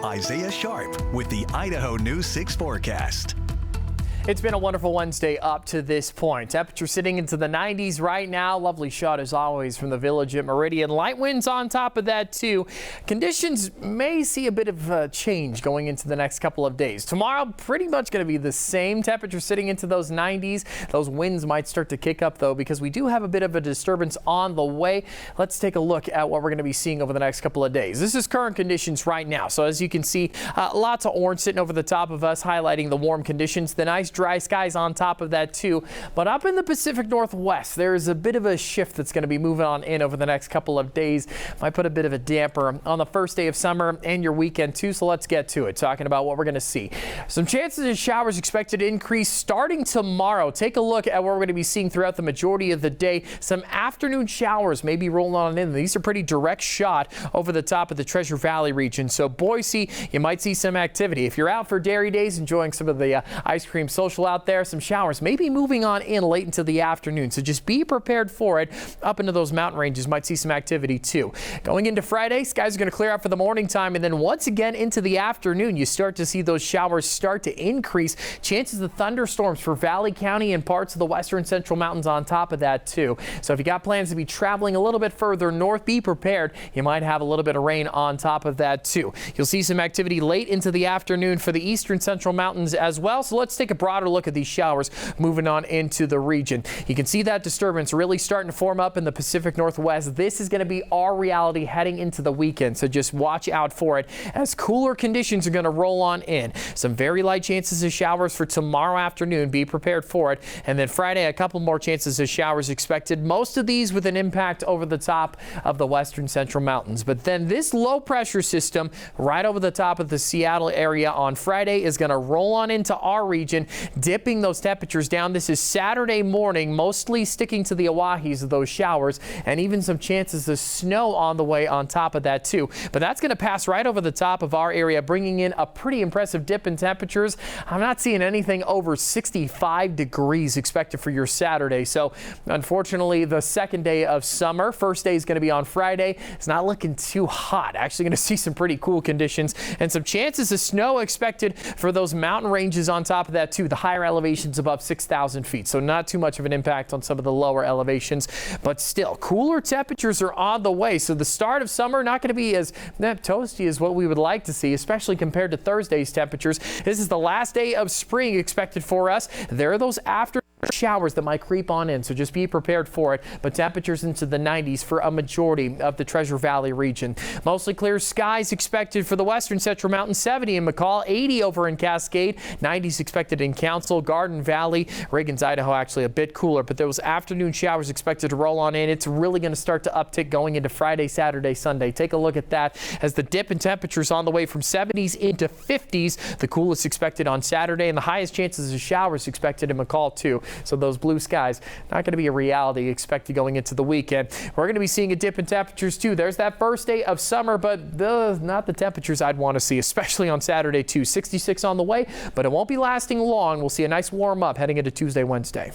Isaiah Sharp with the Idaho News 6 forecast. It's been a wonderful Wednesday up to this point. Temperature sitting into the 90s right now. Lovely shot as always from the village at Meridian. Light winds on top of that too. Conditions may see a bit of a change going into the next couple of days. Tomorrow pretty much going to be the same temperature sitting into those 90s. Those winds might start to kick up though because we do have a bit of a disturbance on the way. Let's take a look at what we're going to be seeing over the next couple of days. This is current conditions right now. So as you can see, lots of orange sitting over the top of us, highlighting the warm conditions. The nice dry skies on top of that too. But up in the Pacific Northwest, there's a bit of a shift that's going to be moving on in over the next couple of days. Might put a bit of a damper on the first day of summer and your weekend too. So let's get to it. Talking about what we're going to see. Some chances of showers expected to increase starting tomorrow. Take a look at what we're going to be seeing throughout the majority of the day. Some afternoon showers may be rolling on in. These are pretty direct shot over the top of the Treasure Valley region. So Boise, you might see some activity. If you're out for dairy days, enjoying some of the ice cream social out there, some showers may be moving on in late into the afternoon. So just be prepared for it. Up into those mountain ranges, might see some activity too. Going into Friday, skies are going to clear out for the morning time, and then once again into the afternoon, you start to see those showers start to increase. Chances of thunderstorms for Valley County and parts of the western central mountains on top of that too. So if you got plans to be traveling a little bit further north, be prepared. You might have a little bit of rain on top of that too. You'll see some activity late into the afternoon for the eastern central mountains as well. So let's take a broader look at these showers moving on into the region. You can see that disturbance really starting to form up in the Pacific Northwest. This is going to be our reality heading into the weekend. So just watch out for it as cooler conditions are going to roll on in. Some very light chances of showers for tomorrow afternoon. Be prepared for it. And then Friday, a couple more chances of showers expected. Most of these with an impact over the top of the western central mountains. But then this low pressure system right over the top of the Seattle area on Friday is going to roll on into our region, dipping those temperatures down. This is Saturday morning, mostly sticking to the Oahes of those showers, and even some chances of snow on the way on top of that too. But that's going to pass right over the top of our area, bringing in a pretty impressive dip in temperatures. I'm not seeing anything over 65 degrees expected for your Saturday. So unfortunately, the second day of summer, first day is going to be on Friday. It's not looking too hot. Actually going to see some pretty cool conditions and some chances of snow expected for those mountain ranges on top of that too. The higher elevations above 6,000 feet. So not too much of an impact on some of the lower elevations, but still cooler temperatures are on the way. So the start of summer not going to be as toasty as what we would like to see, especially compared to Thursday's temperatures. This is the last day of spring expected for us. There are those after showers that might creep on in, so just be prepared for it. But temperatures into the 90s for a majority of the Treasure Valley region. Mostly clear skies expected for the western central mountains, 70 in McCall, 80 over in Cascade, 90s expected in Council, Garden Valley, Reagan's, Idaho actually a bit cooler, but those afternoon showers expected to roll on in. It's really going to start to uptick going into Friday, Saturday, Sunday. Take a look at that as the dip in temperatures on the way from 70s into 50s. The coolest expected on Saturday, and the highest chances of showers expected in McCall too. So those blue skies not going to be a reality expected going into the weekend. We're going to be seeing a dip in temperatures too. There's that first day of summer, but not the temperatures I'd want to see, especially on Saturday too. 66 on the way, but it won't be lasting long. We'll see a nice warm up heading into Tuesday, Wednesday.